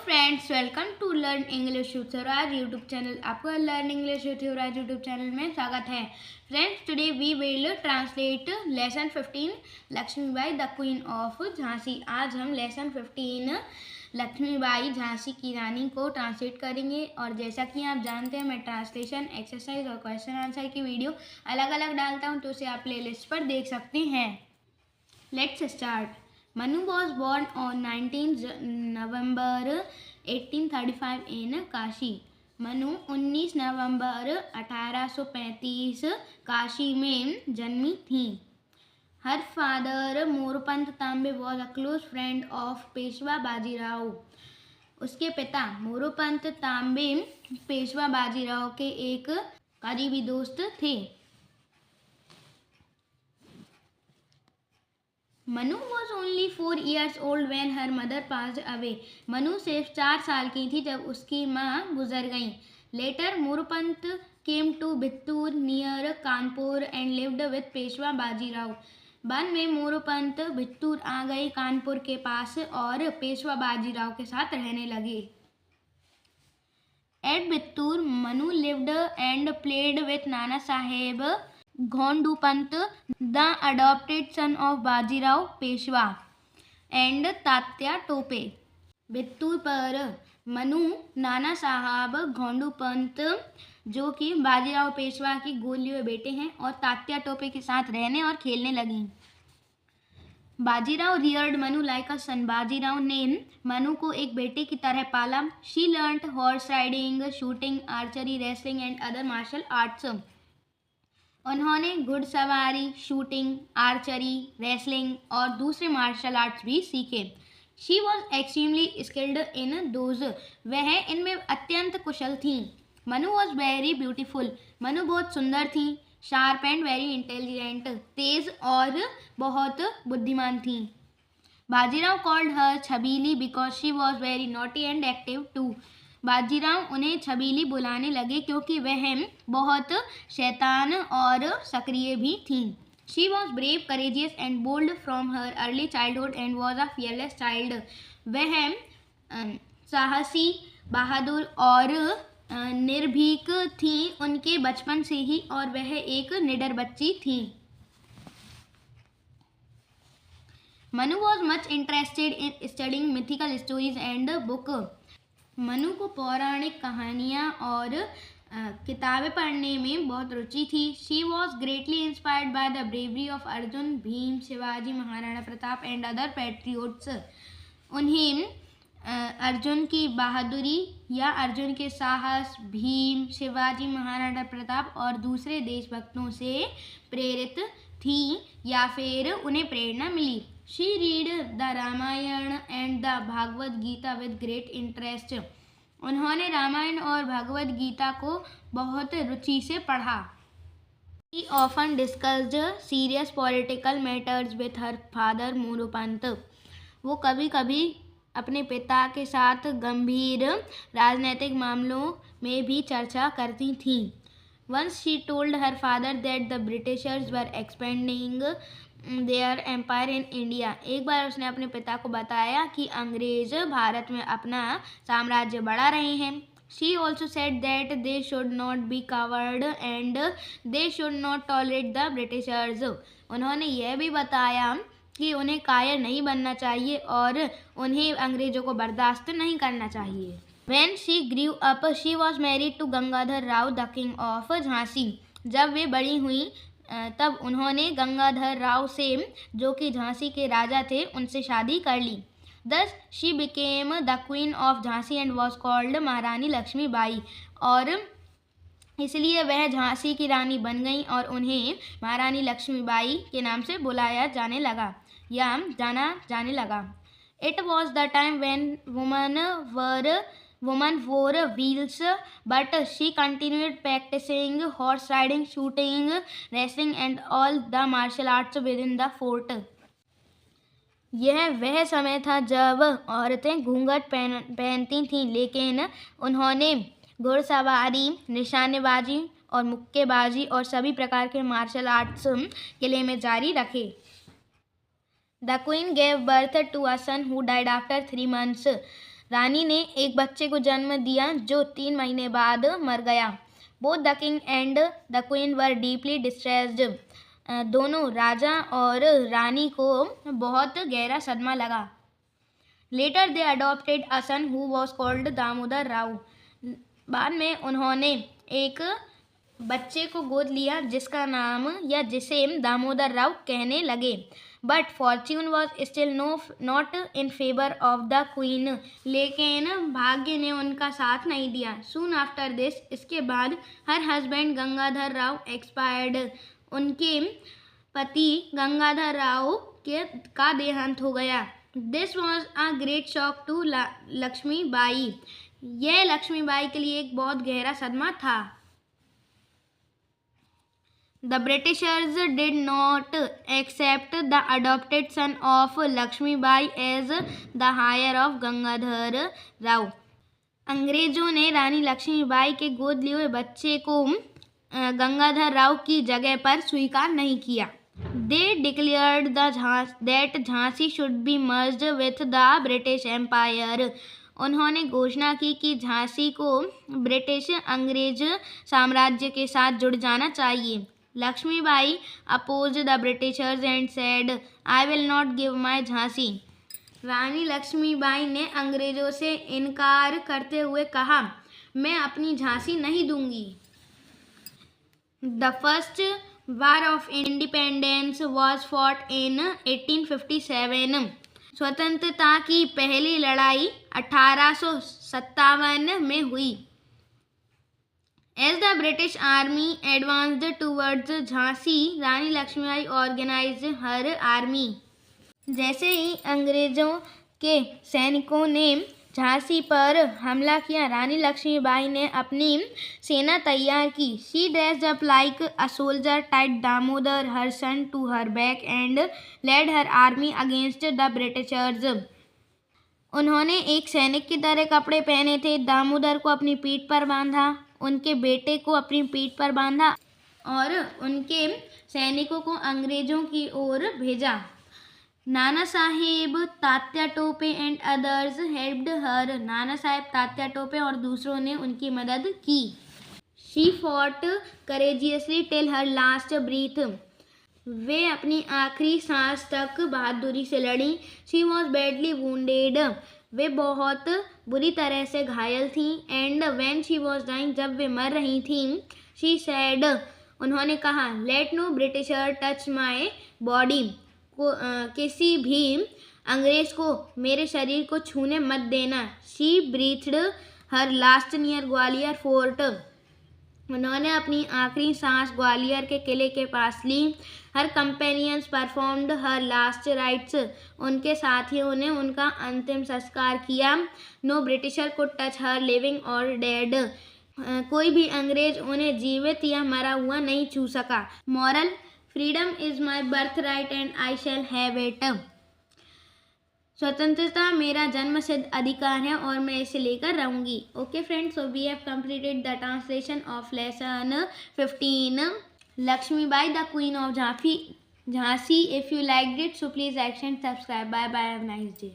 Friends, welcome to learn English with Yuvraj YouTube channel. आपका learn English with Yuvraj YouTube channel में स्वागत है। Friends, today we will translate lesson 15 Lakshmibai the queen of Jhansi. आज हम lesson 15 Lakshmibai Jhansi की रानी को ट्रांसलेट करेंगे। और जैसा कि आप जानते हैं, मैं ट्रांसलेशन, एक्सरसाइज और क्वेश्चन आंसर की वीडियो अलग अलग डालता हूँ, तो उसे आप प्लेलिस्ट पर देख सकते हैं। Let's start. Manu was born on 19 November 1835 in Kashi. Manu 19 नवंबर 1835 काशी में जन्मी थी। Her father Moropant Tambe was a close friend of Peshwa Bajirao. उसके पिता मोरोपंत तांबे पेशवा बाजीराव के एक करीबी दोस्त थे। Manu was only 4 years old when her mother passed away। Manu सिर्फ 4 साल की थी जब उसकी माँ गुजर गईं। Later, Moropant came to बित्तूर near Kanpur and lived with Peshwa Bajirao. बाद में मोरोपंत बित्तूर आ गए कानपुर के पास और पेशवा बाजीराव के साथ रहने लगे। At बित्तूर, Manu lived and played with Nana Saheb घोंडूपंत, the adopted son of Bajirao Peshwa, and Tatya Tope. बित्तूर पर मनु नाना साहब घोंडूपंत, जो कि बाजीराव पेशवा की गोद लिए बेटे हैं, और तात्या टोपे के साथ रहने और खेलने लगी। Bajirao reared Manu like a son। Bajirao ने मनु को एक बेटे की तरह पाला। She learnt horse riding, shooting, archery, wrestling and other martial arts। उन्होंने घुड़सवारी, शूटिंग, आर्चरी, रेसलिंग और दूसरे मार्शल आर्ट्स भी सीखे। She was extremely skilled in those. वह इनमें अत्यंत कुशल थी। Manu was very beautiful. Manu बहुत सुंदर थी। शार्प एंड वेरी इंटेलिजेंट, तेज और बहुत बुद्धिमान थी। Bajirao called her Chhabili because she was very naughty and active too. Bajirao उन्हें छबीली बुलाने लगे क्योंकि वह बहुत शैतान और सक्रिय भी थीं। She was brave, courageous and bold from her early childhood and was a fearless child. वह साहसी, बहादुर और निर्भीक थी उनके बचपन से ही, और वह एक निडर बच्ची थी। Manu was much interested in studying mythical stories and book. Manu को पौराणिक कहानियाँ और किताबें पढ़ने में बहुत रुचि थी। She was greatly inspired by the bravery of Arjun, Bhim, Shivaji, Maharana Pratap and other patriots. उन्हें अर्जुन की बहादुरी या अर्जुन के साहस, भीम, शिवाजी, महाराणा प्रताप और दूसरे देशभक्तों से प्रेरित थी या फिर उन्हें प्रेरणा मिली। She read the Ramayan and the Bhagavat Gita with great interest। उन्होंने रामायण और भगवत गीता को बहुत रुचि से पढ़ा। She often discussed serious political matters with her father Moropant. वो कभी कभी अपने पिता के साथ गंभीर राजनीतिक मामलों में भी चर्चा करती थीं। Once she told her father that the Britishers were expanding their empire in India। एक बार उसने अपने पिता को बताया कि अंग्रेज भारत में अपना साम्राज्य बढ़ा रहे हैं। She also said that they should not be coward and they should not tolerate the Britishers। उन्होंने यह भी बताया कि उन्हें कायर नहीं बनना चाहिए और उन्हें अंग्रेजों को बर्दाश्त नहीं करना चाहिए। When she grew up, she was married to Gangadhar Rao, the king of Jhansi. जब वे बड़ी हुई तब उन्होंने गंगाधर राव से, जो कि झांसी के राजा थे, उनसे शादी कर ली। Thus she became the queen of Jhansi and was called महारानी लक्ष्मीबाई। और इसलिए वह झांसी की रानी बन गई और उन्हें महारानी लक्ष्मीबाई के नाम से बुलाया जाने लगा या जाना जाने लगा। It was the time when women wore wheels, but she continued practicing horse riding, shooting, wrestling and all the martial arts within the fort। यह वह समय था जब औरतें घूंघट पहनती थीं, लेकिन उन्होंने घुड़सवारी, निशानेबाजी और मुक्केबाजी और सभी प्रकार के मार्शल आर्ट्स किले में जारी रखे। The queen gave birth to a son who died after 3 months। रानी ने एक बच्चे को जन्म दिया जो 3 महीने बाद मर गया। Both the king and the queen were deeply distressed. दोनों राजा और रानी को बहुत गहरा सदमा लगा। Later they adopted a son who was called Damodar Rao. बाद में उन्होंने एक बच्चे को गोद लिया जिसका नाम या जिसे दामोदर राव कहने लगे। But Fortune was still not in favour of the queen. लेकिन भाग्य ने उनका साथ नहीं दिया। सून आफ्टर दिस, इसके बाद her husband Gangadhar Rao expired. उनके पति गंगाधर राव का देहांत हो गया। This was a great shock to Lakshmi Bai. यह लक्ष्मी बाई के लिए एक बहुत गहरा सदमा था। The Britishers did not accept the adopted son of Lakshmi Bai as the heir of Gangadhar Rao. अंग्रेजों ने रानी लक्ष्मीबाई के गोद लिए हुए बच्चे को गंगाधर राव की जगह पर स्वीकार नहीं किया। They declared that Jhansi should be merged with the British Empire. उन्होंने घोषणा की कि झांसी को ब्रिटिश अंग्रेज साम्राज्य के साथ जुड़ जाना चाहिए। Lakshmibai opposed the Britishers and said, I will not give my Jhansi. Rani Lakshmibai ने अंग्रेजों से इनकार करते हुए कहा, मैं अपनी झांसी नहीं दूंगी। The first war of independence was fought in 1857। स्वतंत्रता की पहली लड़ाई 1857 में हुई। As the British army advanced towards Jhansi, Rani Lakshmibai organized her army. जैसे ही अंग्रेजों के सैनिकों ने झांसी पर हमला किया, रानी लक्ष्मीबाई ने अपनी सेना तैयार की। She dressed up like a soldier, tied Damodar her son to her back and led her army against the Britishers. उन्होंने एक सैनिक की तरह कपड़े पहने थे। दामोदर को अपनी पीठ पर बांधा, उनके बेटे को अपनी पीठ पर बांधा और उनके सैनिकों को अंग्रेजों की ओर भेजा। Nana Sahib Tatya Tope and others helped her. Nana Sahib Tatya Tope और दूसरों ने उनकी मदद की। She fought courageously till her last breath. वे अपनी आखिरी सांस तक बहादुरी से लड़ी। She was badly wounded. वे बहुत बुरी तरह से घायल थीं। And when she was dying, जब वे मर रही थीं, शी सैड, उन्होंने कहा, let no Britisher touch my body. किसी भी अंग्रेज को मेरे शरीर को छूने मत देना। She breathed her last near Gwalior fort. उन्होंने अपनी आखिरी सांस ग्वालियर के किले के पास ली। हर companions performed her last rites. उनके साथियों ने उनका अंतिम संस्कार किया। नो ब्रिटिशर को टच हर लिविंग और डेड। कोई भी अंग्रेज उन्हें जीवित या मरा हुआ नहीं छू सका। Moral, freedom is my birth right and I shall have it. स्वतंत्रता मेरा जन्मसिद्ध अधिकार है और मैं इसे लेकर रहूंगी। Okay friends, so we have completed the translation of lesson 15 Lakshmibai the queen of Jhansi. If you liked it, so please like and subscribe. Bye bye, have a nice day.